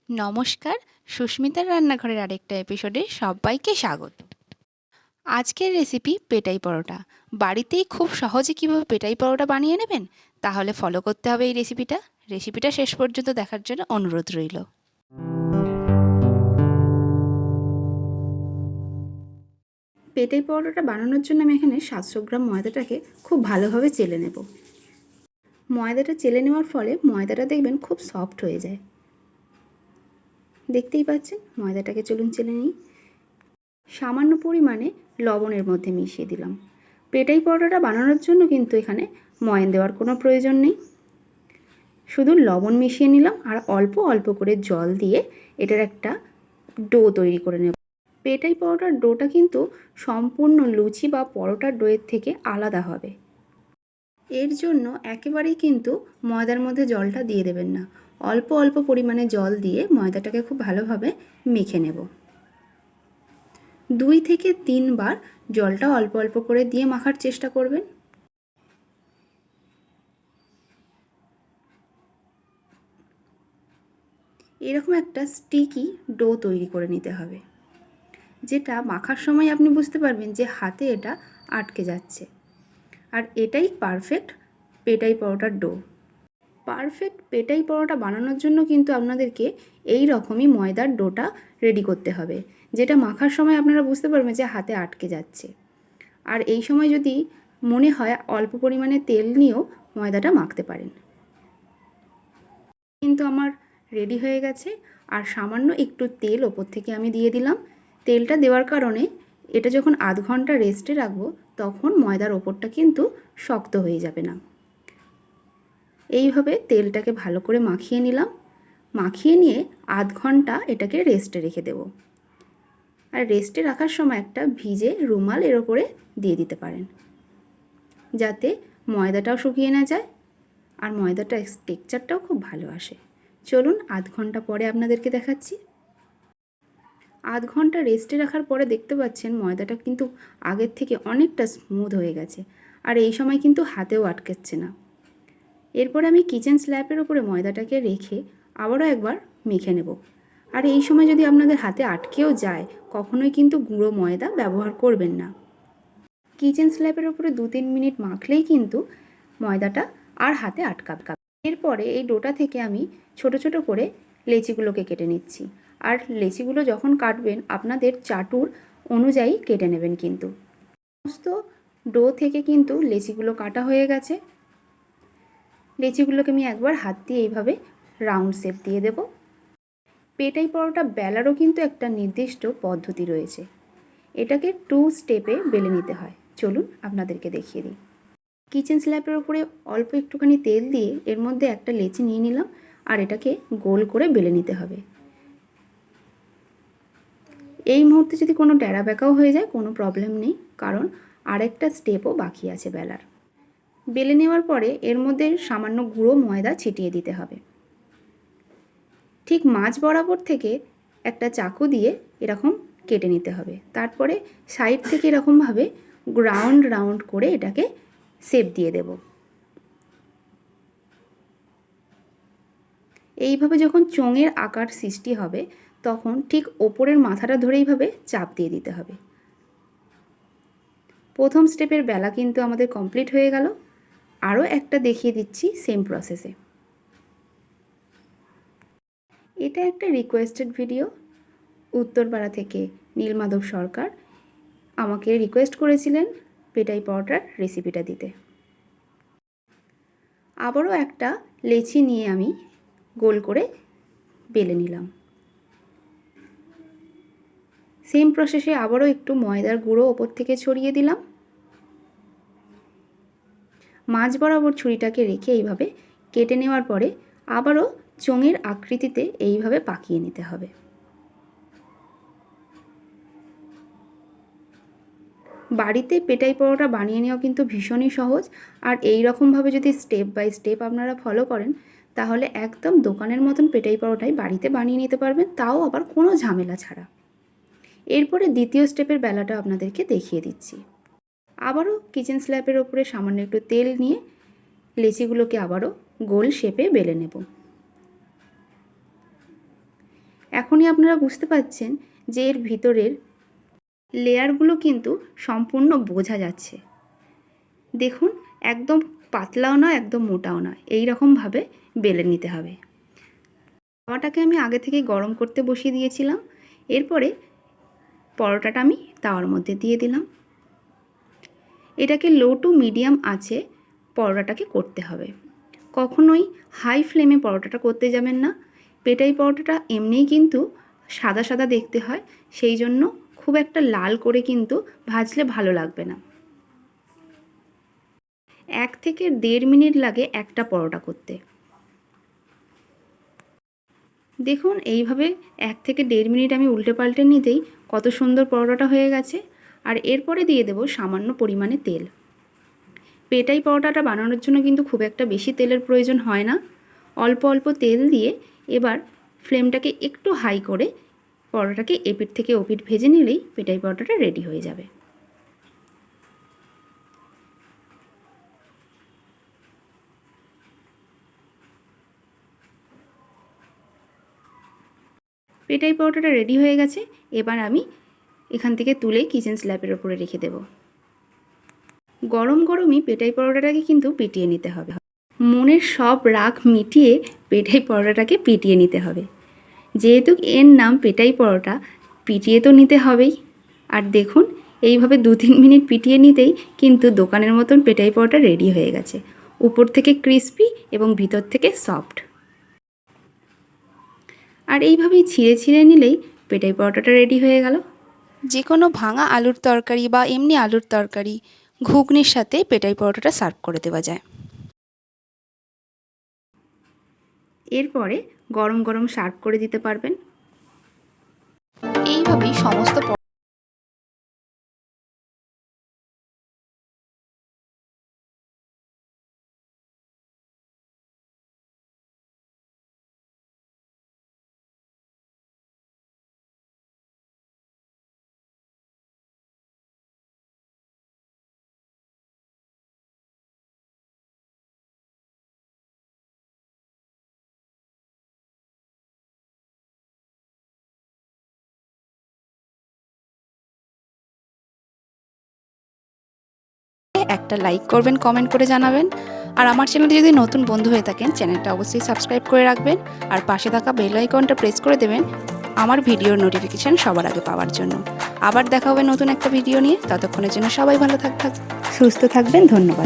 নমস্কার, সুস্মিতার রান্নাঘরের আরেকটা এপিসোডে সবাইকে স্বাগত। আজকের রেসিপি পেটাই পরোটা। বাড়িতেই খুব সহজে কীভাবে পেটাই পরোটা বানিয়ে নেবেন, তাহলে ফলো করতে হবে এই রেসিপিটা শেষ পর্যন্ত দেখার জন্য অনুরোধ রইল। পেটাই পরোটাটা বানানোর জন্য আমি এখানে 700 গ্রাম ময়দাটাকে খুব ভালোভাবে চেলে নেব। ময়দাটা চেলে নেওয়ার ফলে ময়দাটা দেখবেন খুব সফট হয়ে যায়। দেখতেই পাচ্ছেন, ময়দাটাকে চলুন চেলে নিই। সামান্য পরিমাণে লবণের মধ্যে মিশিয়ে দিলাম। পেটাই পরোটাটা বানানোর জন্য কিন্তু এখানে ময়ান দেওয়ার কোনো প্রয়োজন নেই, শুধু লবণ মিশিয়ে নিলাম আর অল্প অল্প করে জল দিয়ে এটার একটা ডো তৈরি করে নেব। পেটাই পরোটার ডোটা কিন্তু সম্পূর্ণ লুচি বা পরোটার ডোয়ের থেকে আলাদা হবে। এর জন্য একেবারেই কিন্তু ময়দার মধ্যে জলটা দিয়ে দেবেন না, অল্প অল্প পরিমাণে জল দিয়ে ময়দাটাকে খুব ভালোভাবে মেখে নেব। 2 থেকে 3 বার জলটা অল্প অল্প করে দিয়ে মাখার চেষ্টা করবেন। এরকম একটা স্টিকি ডো তৈরি করে নিতে হবে, যেটা মাখার সময় আপনি বুঝতে পারবেন যে হাতে এটা আটকে যাচ্ছে। আর এটাই পারফেক্ট পেটাই পরোটার ডো। পারফেক্ট পেটাই পরোটা বানানোর জন্য কিন্তু আপনাদেরকে এই রকমই ময়দার ডোটা রেডি করতে হবে, যেটা মাখার সময় আপনারা বুঝতে পারবেন যে হাতে আটকে যাচ্ছে। আর এই সময় যদি মনে হয় অল্প পরিমাণে তেল নিয়েও ময়দাটা মাখতে পারেন। কিন্তু আমার রেডি হয়ে গেছে, আর সামান্য একটু তেল ওপর থেকে আমি দিয়ে দিলাম। তেলটা দেওয়ার কারণে এটা যখন আধ ঘন্টা রেস্টে রাখবো তখন ময়দার ওপরটা কিন্তু শক্ত হয়ে যাবে না। এইভাবে তেলটাকে ভালো করে মাখিয়ে নিলাম। মাখিয়ে নিয়ে আধ ঘন্টা এটাকে রেস্টে রেখে দেব। আর রেস্টে রাখার সময় একটা ভিজে রুমাল এর ওপরে দিয়ে দিতে পারেন, যাতে ময়দাটাও শুকিয়ে না যায় আর ময়দাটা টেক্সচারটাও খুব ভালো আসে। চলুন আধ ঘন্টা পরে আপনাদেরকে দেখাচ্ছি। আধ ঘন্টা রেস্টে রাখার পরে দেখতে পাচ্ছেন ময়দাটা কিন্তু আগের থেকে অনেকটা স্মুথ হয়ে গেছে, আর এই সময় কিন্তু হাতেও আটকাচ্ছে না। এরপর আমি কিচেন স্ল্যাবের উপরে ময়দাটাকে রেখে আবারও একবার মেখে নেব। আর এই সময় যদি আপনাদের হাতে আটকেও যায়, কখনোই কিন্তু গুঁড়ো ময়দা ব্যবহার করবেন না। কিচেন স্ল্যাবের উপরে 2-3 মিনিট মাখলেই কিন্তু ময়দাটা আর হাতে আটকাবে। এরপরে এই ডোটা থেকে আমি ছোট ছোট করে লেচিগুলোকে কেটে নিচ্ছি। আর লেচিগুলো যখন কাটবেন আপনাদের চাটুর অনুযায়ী কেটে নেবেন। কিন্তু সমস্ত ডো থেকে কিন্তু লেচিগুলো কাটা হয়ে গেছে। লেচিগুলোকে আমি একবার হাত দিয়ে এইভাবে রাউন্ড শেপ দিয়ে দেব। পেটাই পরোটা বেলারও কিন্তু একটা নির্দিষ্ট পদ্ধতি রয়েছে, এটাকে 2 স্টেপে বেলে নিতে হয়। চলুন আপনাদেরকে দেখিয়ে দিই। কিচেন স্ল্যাবের উপরে অল্প একটুখানি তেল দিয়ে এর মধ্যে একটা লেচি নিয়ে নিলাম, আর এটাকে গোল করে বেলে নিতে হবে। এই মুহূর্তে যদি কোনো ড্যাড়া ব্যাকাও হয়ে যায় কোনো প্রবলেম নেই, কারণ আরেকটা স্টেপও বাকি আছে বেলার। বেলে নেওয়ার পরে এর মধ্যে সামান্য গুঁড়ো ময়দা ছিটিয়ে দিতে হবে। ঠিক মাঝ বরাবর থেকে একটা চাকু দিয়ে এরকম কেটে নিতে হবে। তারপরে সাইড থেকে এরকমভাবে রাউন্ড রাউন্ড করে এটাকে শেপ দিয়ে দেব। এইভাবে যখন চোঙের আকার সৃষ্টি হবে তখন ঠিক ওপরের মাথাটা ধরে এইভাবে চাপ দিয়ে দিতে হবে। প্রথম স্টেপের বেলা কিন্তু আমাদের কমপ্লিট হয়ে গেল। আরও একটা দেখিয়ে দিচ্ছি সেম প্রসেসে। এটা একটা রিকোয়েস্টেড ভিডিও। উত্তরপাড়া থেকে নীলমাধব সরকার আমাকে রিকোয়েস্ট করেছিলেন পেটাই পরোটার রেসিপিটা দিতে। আবারও একটা লেচি নিয়ে আমি গোল করে বেলে নিলাম। সেম প্রসেসে আবারও একটু ময়দার গুঁড়ো ওপর থেকে ছড়িয়ে দিলাম। মাঝ বরাবর ছুরিটাকে রেখে এইভাবে কেটে নেওয়ার পরে আবারও চোঙের আকৃতিতে এইভাবে পাকিয়ে নিতে হবে। বাড়িতে পেটাই পরোটা বানিয়ে নেওয়া কিন্তু ভীষণই সহজ। আর এই রকমভাবে যদি স্টেপ বাই স্টেপ আপনারা ফলো করেন তাহলে একদম দোকানের মতন পেটাই পরোটাই বাড়িতে বানিয়ে নিতে পারবেন, তাও আবার কোনো ঝামেলা ছাড়া। এরপরে দ্বিতীয় স্টেপের বেলাটা আপনাদেরকে দেখিয়ে দিচ্ছি। আবারও কিচেন স্ল্যাবের ওপরে সামান্য একটু তেল নিয়ে লেচিগুলোকে আবারও গোল শেপে বেলে নেব। এখনই আপনারা বুঝতে পারছেন যে এর ভিতরের লেয়ারগুলো কিন্তু সম্পূর্ণ বোঝা যাচ্ছে। দেখুন, একদম পাতলাও নয়, একদম মোটাও নয়, এই রকমভাবে বেলে নিতে হবে। তাওয়াটাকে আমি আগে থেকে গরম করতে বসিয়ে দিয়েছিলাম। এরপরে পরোটাটা আমি তাওয়ার মধ্যে দিয়ে দিলাম। এটাকে লো টু মিডিয়াম আঁচে পরোটাটাকে করতে হবে। কখনোই হাই ফ্লেমে পরোটাটা করতে যাবেন না। পেটাই পরোটাটা এমনিই কিন্তু সাদা সাদা দেখতে হয়, সেই জন্য খুব একটা লাল করে কিন্তু ভাজলে ভালো লাগবে না। 1 থেকে 1.5 মিনিট লাগে একটা পরোটা করতে। দেখুন, এইভাবে 1 থেকে 1.5 মিনিট আমি উল্টে পাল্টে নিতেই কত সুন্দর পরোটাটা হয়ে গেছে। আর এরপরে দিয়ে দেব সামান্য পরিমাণে তেল। পেটাই পরোটাটা বানানোর জন্য কিন্তু খুব একটা বেশি তেলের প্রয়োজন হয় না। অল্প অল্প তেল দিয়ে এবার ফ্লেমটাকে একটু হাই করে পরোটাটাকে এপিঠ থেকে ওপিঠ ভেজে নিলেই পেটাই পরোটাটা রেডি হয়ে যাবে। পেটাই পরোটাটা রেডি হয়ে গেছে। এবার আমি এখান থেকে তুলে কিচেন স্ল্যাবের ওপরে রেখে দেব। গরম গরমই পেটাই পরোটাটাকে কিন্তু পিটিয়ে নিতে হবে। মনের সব রাগ মিটিয়ে পেটাই পরোটাটাকে পিটিয়ে নিতে হবে। যেহেতু এর নাম পেটাই পরোটা, পিটিয়ে তো নিতে হবেই। আর দেখুন, এইভাবে 2-3 মিনিট পিটিয়ে নিতেই কিন্তু দোকানের মতন পেটাই পরোটা রেডি হয়ে গেছে। উপর থেকে ক্রিস্পি এবং ভিতর থেকে সফট। আর এইভাবেই ছিঁড়ে ছিঁড়ে নিলেই পেটাই পরোটাটা রেডি হয়ে গেল। যে কোনো ভাঙা আলুর তরকারি বা এমনি আলুর তরকারি, ঘুগনির সাথে পেটাই পরোটাটা সার্ভ করে দেওয়া যায়। এরপরে গরম গরম সার্ভ করে দিতে পারবেন। এইভাবেই সমস্ত একটা লাইক করবেন, কমেন্ট করে জানাবেন। আর আমার চ্যানেলটি যদি নতুন বন্ধু হয়ে থাকেন, চ্যানেলটা অবশ্যই সাবস্ক্রাইব করে রাখবেন। আর পাশে থাকা বেল আইকনটা প্রেস করে দেবেন আমার ভিডিওর নোটিফিকেশান সবার আগে পাওয়ার জন্য। আবার দেখা হবে নতুন একটা ভিডিও নিয়ে। ততক্ষণের জন্য সবাই ভালো সুস্থ থাকবেন। ধন্যবাদ।